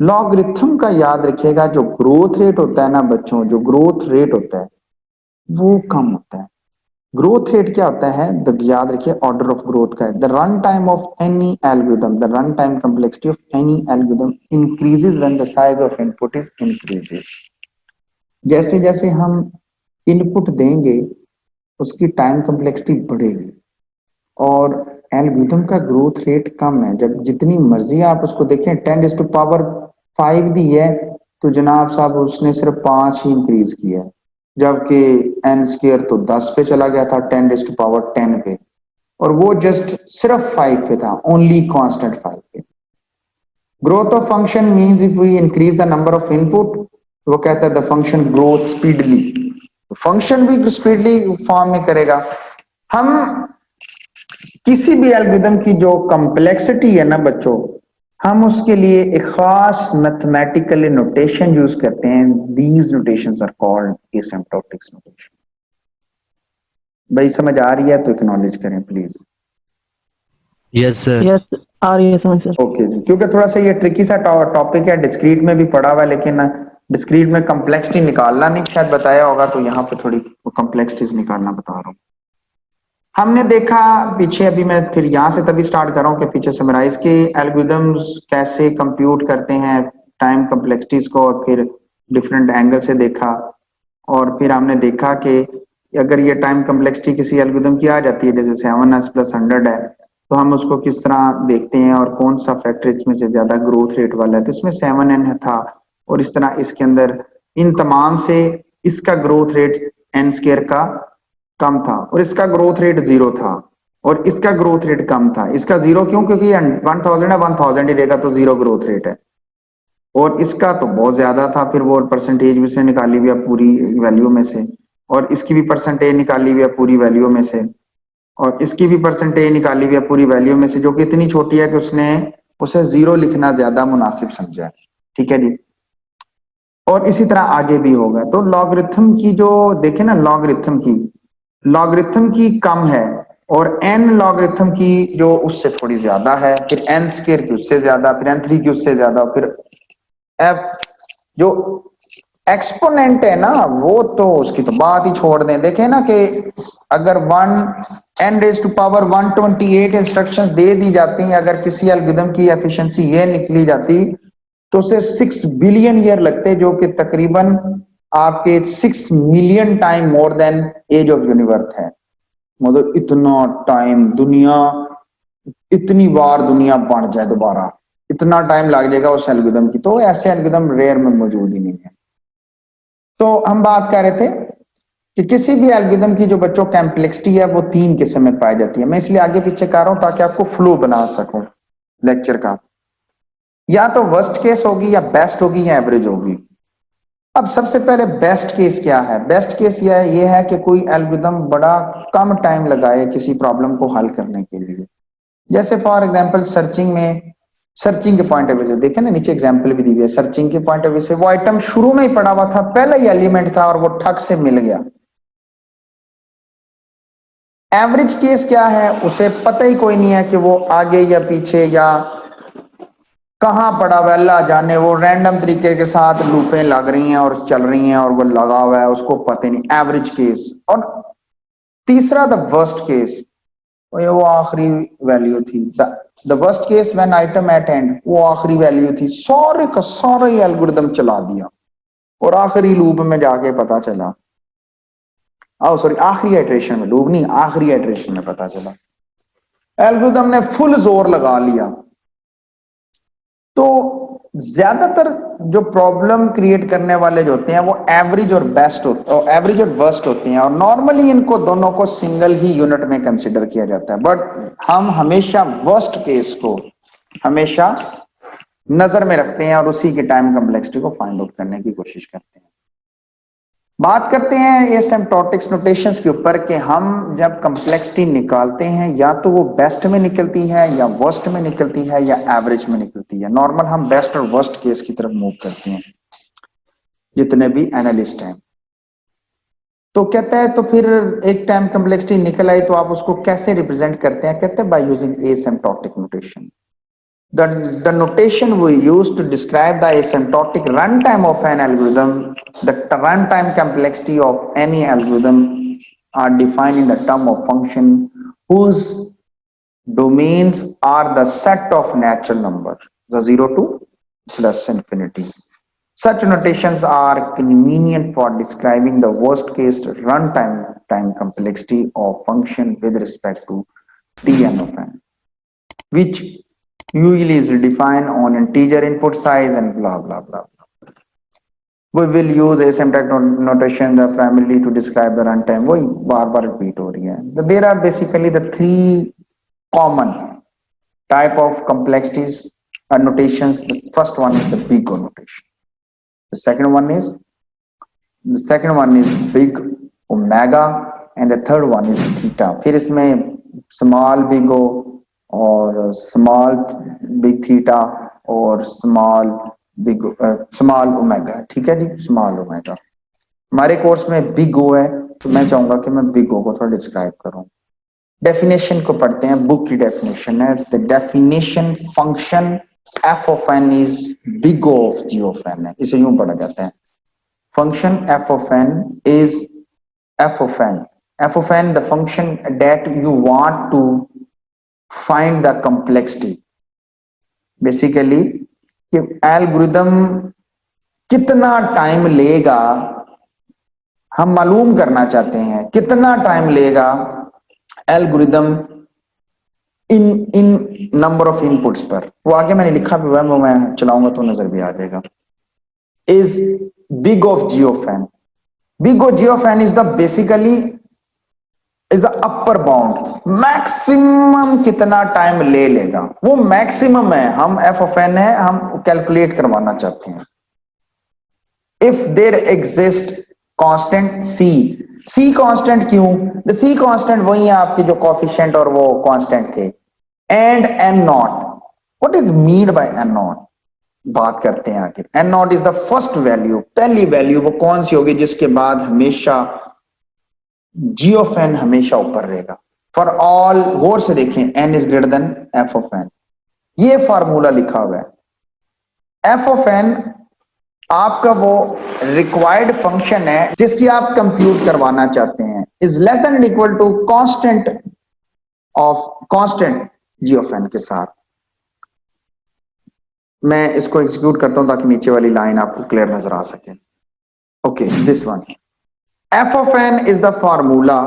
Logarithm का याद रखिएगा, जो ग्रोथ रेट होता है ना बच्चों, जो ग्रोथ रेट होता है वो कम होता है। ग्रोथ रेट क्या होता है, याद रखिए ऑर्डर ऑफ ग्रोथ का है। The run time of any algorithm, the run time complexity of any algorithm increases when the size of input is increases. जैसे जैसे हम इनपुट देंगे उसकी टाइम कम्प्लेक्सिटी बढ़ेगी, और एल्गोरिथम का ग्रोथ रेट कम है। जब जितनी मर्जी आप उसको देखें, 10⁵ दी है तो जनाब साहब उसने सिर्फ 5 ही इंक्रीज किया है, जबकि एन स्केयर तो 10 पे चला गया था, 10⁻10 पे, और वो जस्ट सिर्फ 5 पे था, ओनली कांस्टेंट 5 पे। Growth of function means if we increase the number of input, वो कहता है the function growth speedly, function भी स्पीडली फॉर्म में करेगा। हम किसी भी एल्गोरिथम की जो कॉम्प्लेक्सिटी है ना बच्चों, हम उसके लिए एक खास मैथमेटिकल नोटेशन यूज करते हैं। These notations are called asymptotic notation. भाई समझ आ रही है तो एक्नॉलेज करें प्लीज। Yes sir. यस, आ रही है समझ सर। ओके जी, क्योंकि थोड़ा सा ये ट्रिकी सा टॉपिक है, डिस्क्रीट में भी पढ़ा हुआ है, लेकिन डिस्क्रीट में कम्प्लेक्सिटी निकालना नहीं शायद बताया होगा, तो यहाँ पे थोड़ी कम्प्लेक्सिटीज निकालना बता रहा हूँ। हमने देखा पीछे, अभी मैं फिर यहाँ से तभी स्टार्ट कर रहा हूँ कि पीछे समराइज के एल्गोरिथम्स कैसे कंप्यूट करते हैं टाइम कम्प्लेक्सिटीज को, और फिर डिफरेंट एंगल से देखा। और फिर हमने देखा कि अगर ये टाइम कम्प्लेक्सिटी किसी एल्गोरिथम की आ जाती है, जैसे 7s+100 है, तो हम उसको किस तरह देखते हैं और कौन सा फैक्टर इसमें से ज्यादा ग्रोथ रेट वाला है। तो इसमें 7n था, और इस तरह इसके अंदर इन तमाम से इसका ग्रोथ रेट एन स्केयर का कम था, और इसका ग्रोथ रेट 0 था, और इसका ग्रोथ रेट कम था। इसका 0 क्यों, क्योंकि 1000 है, 1000 ही रहेगा तो 0 ग्रोथ रेट है, और इसका तो बहुत ज्यादा था, फिर वो परसेंटेज भी उसने निकाली हुई है पूरी वैल्यू में से, और इसकी भी परसेंटेज निकाली हुई है पूरी वैल्यू में से, और इसकी भी परसेंटेज निकाली हुई है पूरी वैल्यू में से, जो कि इतनी छोटी है कि उसने उसे 0 लिखना ज्यादा मुनासिब समझा है। ठीक है जी, और इसी तरह आगे भी होगा। तो लॉगरिथम की जो देखे ना, लॉगरिथम की कम है, और एन लॉगरिथम की जो उससे थोड़ी ज्यादा है, फिर एन स्केयर की उससे ज्यादा, फिर एन3 की उससे ज्यादा, फिर एफ जो एक्सपोनेंट है ना, वो तो उसकी तो बात ही छोड़ दें। देखें ना कि अगर 1n⁻128 इंस्ट्रक्शंस दे दी जाती हैं, अगर किसी एल्गोरिथम की एफिशिएंसी ये निकली जाती तो उसे 6 बिलियन ईयर लगते, जो कि तकरीबन आपके 6 million time more than age of universe है। मतलब इतना टाइम दुनिया, इतनी बार दुनिया बन जाए दोबारा, इतना टाइम लग जाएगा उस एल्गोरिथम की। तो ऐसे एल्गोरिथम रेयर में मौजूद ही नहीं है। तो हम बात कर रहे थे कि किसी भी एल्गोरिथम की जो बच्चों कॉम्प्लेक्सिटी है वो 3 किस्म में पाई जाती है। मैं इसलिए आगे पीछे कर रहा हूं ताकि आपको फ्लो बना सकूं लेक्चर का। या तो वर्स्ट केस होगी, या बेस्ट होगी, या एवरेज होगी। अब सबसे पहले बेस्ट केस क्या है? बेस्ट केस ये है कि कोई एल्गोरिथम बड़ा कम टाइम लगाए किसी प्रॉब्लम को हल करने के लिए। जैसे फॉर एग्जांपल सर्चिंग के पॉइंट ऑफ व्यू से देखें ना, नीचे एग्जांपल भी दी हुई है। सर्चिंग के पॉइंट ऑफ व्यू से वो आइटम शुरू में ही पड़ा हुआ था, पहला ही एलिमेंट था, और वो ठग से मिल गया। एवरेज केस क्या है? उसे पता ही कोई नहीं है कि वो आगे या पीछे या कहां पड़ा हुआ, अल्लाह जाने। वो रैंडम तरीके के साथ लूपें लग रही हैं और चल रही हैं, और वो लगा हुआ है, उसको पता नहीं। Average case. और तीसरा द वर्स्ट केस, वो आखिरी वैल्यू थी। The worst case when item at end, वो आखिरी वैल्यू थी, सारे का सारा ही एल्गोरिथम चला दिया, और आखिरी लूप में जाके पता चला, सॉरी आखिरी इटरेशन में, लूप नहीं, आखिरी इटरेशन में पता चला एल्गोरिथम ने फुल जोर लगा लिया। तो ज्यादातर जो प्रॉब्लम क्रिएट करने वाले जो होते हैं वो एवरेज और एवरेज और वर्स्ट होते हैं, और नॉर्मली इनको दोनों को सिंगल ही यूनिट में कंसिडर किया जाता है। बट हम हमेशा वर्स्ट केस को हमेशा नजर में रखते हैं, और उसी के टाइम कम्प्लेक्सिटी को फाइंड आउट करने की कोशिश करते हैं। बात करते हैं एसिम्प्टोटिक्स नोटेशंस के ऊपर कि हम जब कम्प्लेक्सिटी निकालते हैं, या तो वो बेस्ट में निकलती है, या वर्स्ट में निकलती है, या एवरेज में निकलती है। नॉर्मल हम बेस्ट और वर्स्ट केस की तरफ मूव करते हैं जितने भी एनालिस्ट हैं। तो कहता है, तो फिर एक टाइम कम्प्लेक्सिटी निकल आई तो आप उसको कैसे रिप्रेजेंट करते हैं? कहते हैं by using asymptotic notation. the notation we use to describe the asymptotic runtime of an algorithm, the runtime complexity of any algorithm are defined in the term of function whose domains are the set of natural numbers, the 0 to plus infinity. Such notations are convenient for describing the worst case runtime time complexity of function with respect to Tn of n, which usually is defined on integer input size and blah blah blah. We will use asymptotic notation primarily to describe the runtime. वही बार बार repeat हो रही है. There are basically the three common type of complexities notations. The first one is the big O notation. The second one is big omega, and the third one is theta. फिर इसमें small big O और small big theta और small omega. ठीक है जी, small omega. हमारे course में big ओ है, तो मैं चाहूंगा कि मैं बिग ओ को थोड़ा डिस्क्राइब करूं. डेफिनेशन को पढ़ते हैं. बुक की डेफिनेशन है. The definition function f of n is big O of g of n है. इसे यूं पढ़ा जाता है. Function f of n is f of n the function that you want to find the complexity. Basically कि algorithm कितना time लेगा, हम मालूम करना चाहते हैं कितना टाइम लेगा algorithm in number of inputs पर. वो आगे मैंने लिखा भी हुआ है, वो मैं चलाऊंगा तो नजर भी आ जाएगा. Is big of g of n. Big of g of n is the basically is upper bound. Maximum कितना टाइम ले लेगा, वो मैक्सिमम है. हम एफ ऑफ एन है, हम कैलकुलेट करवाना चाहते हैं. If there exist constant c constant क्यों? द सी कांस्टेंट वही है आपके जो कोफिशिएंट और वो कांस्टेंट थे. And n not. What is mean by n not? बात करते हैं आगे. N not is the first value. पहली वैल्यू वो कौन सी होगी जिसके बाद हमेशा जी ऑफ एन हमेशा ऊपर रहेगा. फॉर ऑल, गौर से देखें, n is greater than f of n. ये फार्मूला लिखा हुआ है. एफ ऑफ एन आपका वो रिक्वायर्ड फंक्शन है जिसकी आप कंप्यूट करवाना चाहते हैं. Is less than equal to constant g of n के साथ. मैं इसको एग्जीक्यूट करता हूं ताकि नीचे वाली लाइन आपको क्लियर नजर आ सके. Okay, this one. F of n is the formula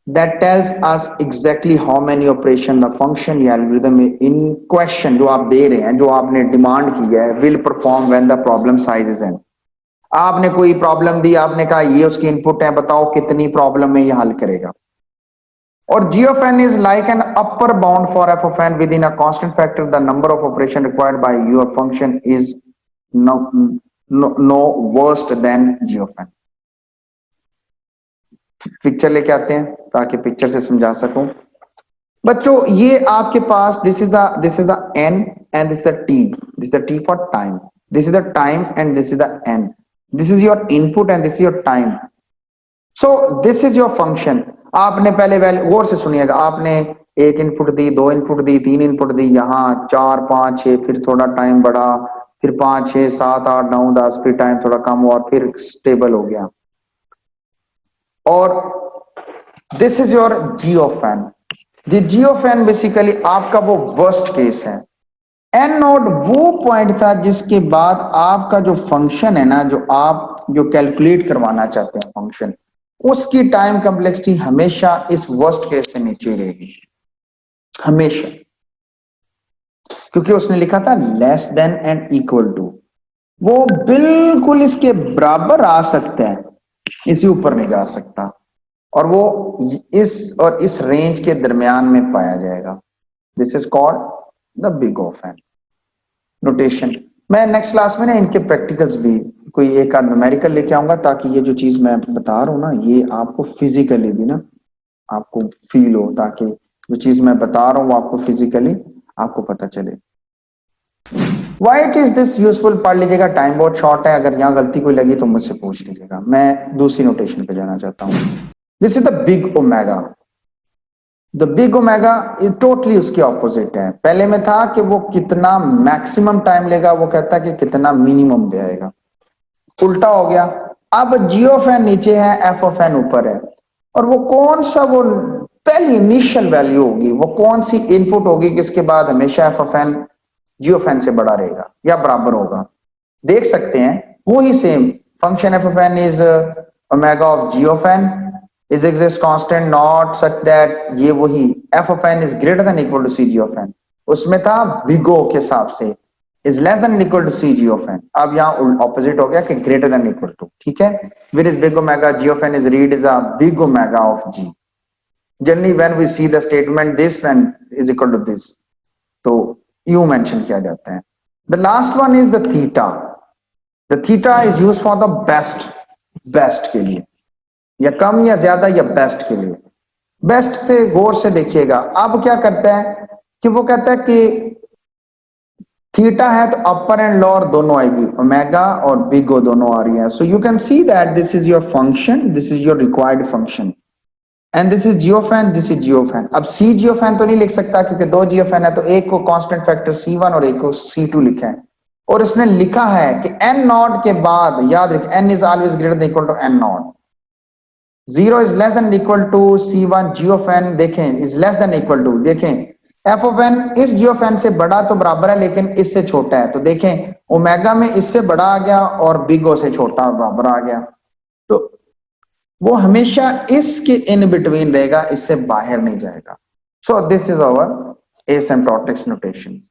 that tells us exactly how many operation the function या algorithm in question जो आप दे रहे हैं, जो आपने डिमांड की है, will perform when the problem size is n. आपने कोई प्रॉब्लम दी, आपने कहा ये उसकी इनपुट है, बताओ कितनी प्रॉब्लम में ये हल करेगा. और g of n is like an upper bound for f of n within a constant factor. The number of operation required by your function is no worse than g of n. Picture लेके आते हैं ताकि picture से समझा सकूं. बच्चों ये आपके पास this is the n and this is the t. This is the t for time. This is the time and this is the n. This is your input and this is your time. So this is your function. आपने पहले value, गौर से सुनिएगा, आपने एक input दी, दो input दी, तीन input दी, यहाँ 4 5 6, फिर थोड़ा टाइम बढ़ा, फिर 5 6 7 8 9 10, फिर टाइम थोड़ा कम हुआ, फिर स्टेबल हो गया. और this is your g of n. G of n basically आपका वो वर्स्ट केस है. एन नॉट वो पॉइंट था जिसके बाद आपका जो फंक्शन है ना, जो आप जो कैलकुलेट करवाना चाहते हैं फंक्शन, उसकी टाइम कॉम्प्लेक्सिटी हमेशा इस वर्स्ट केस से नीचे रहेगी हमेशा, क्योंकि उसने लिखा था less than and equal to. वो बिल्कुल इसके बराबर आ सकता है, इसी ऊपर नहीं जा सकता, और वो इस रेंज के दरमियान में पाया जाएगा. This is called the big of n notation. मैं नेक्स्ट क्लास में ना इनके प्रैक्टिकल्स भी कोई एक आध न्यूमेरिकल लेके आऊंगा ताकि ये जो चीज मैं बता रहा हूँ ना, ये आपको फिजिकली भी ना आपको फील हो, ताकि जो चीज मैं बता रहा हूँ वो आपको फिजिकली आपको पता चले. Why it is this useful? पढ़ लीजिएगा, टाइम बहुत शॉर्ट है. अगर यहाँ गलती कोई लगी तो मुझसे पूछ लीजिएगा. मैं दूसरी नोटेशन पे जाना चाहता हूँ. This is the big omega. The big omega totally उसके ऑपोजिट है। पहले में था कि वो कितना मैक्सिमम टाइम लेगा, वो कहता है कि कितना मिनिमम ले आएगा, उल्टा हो गया। अब जी ऑफ एन नीचे है, एफ ऑफ एन ऊपर है, और वो कौन सा वो पहली इनिशियल वैल्यू होगी, वो कौन सी इनपुट होगी कि इसके बाद हमेशा f of n g of n से बड़ा रहेगा या बराबर होगा। देख सकते हैं वो ही same function f of n is omega of g of n is exist constant not such that ये वही f of n is greater than equal to c g of n, उसमें था big O के हिसाब से is less than equal to c g of n, अब यहाँ opposite हो गया कि greater than equal to, ठीक है। where is big omega g of n is read is a big omega of g, generally when we see the statement this and is equal to this, तो यूं mention किया जाता है। the last one is the theta, the theta is used for the best के लिए, या कम या ज्यादा या बेस्ट के लिए। बेस्ट से गौर से देखिएगा, अब क्या करता है कि वो कहता है कि थीटा है तो अपर एंड लोअर दोनों आएगी, ओमेगा और बिग ओ दोनों आ रही है। So you can see that this is your function, this is your required function, and this is g of n, this is g of n. अब सी जी ऑफ एन तो नहीं लिख सकता क्योंकि दो जी ऑफ एन है, तो एक को कांस्टेंट फैक्टर C1 और एक को C2 लिखा है, और इसने लिखा है कि n नॉट के बाद याद रखें n is always greater than equal to n not, 0 is less than equal to C1 G of n, देखें is less than equal to, देखें f of n इस G of n से बड़ा तो बराबर है लेकिन इससे छोटा है, तो देखें ओमेगा में इससे बड़ा आ गया और बिग ओ से छोटा और बराबर आ गया, तो वो हमेशा इसके इन बिटवीन रहेगा, इससे बाहर नहीं जाएगा। So this is our asymptotic notation.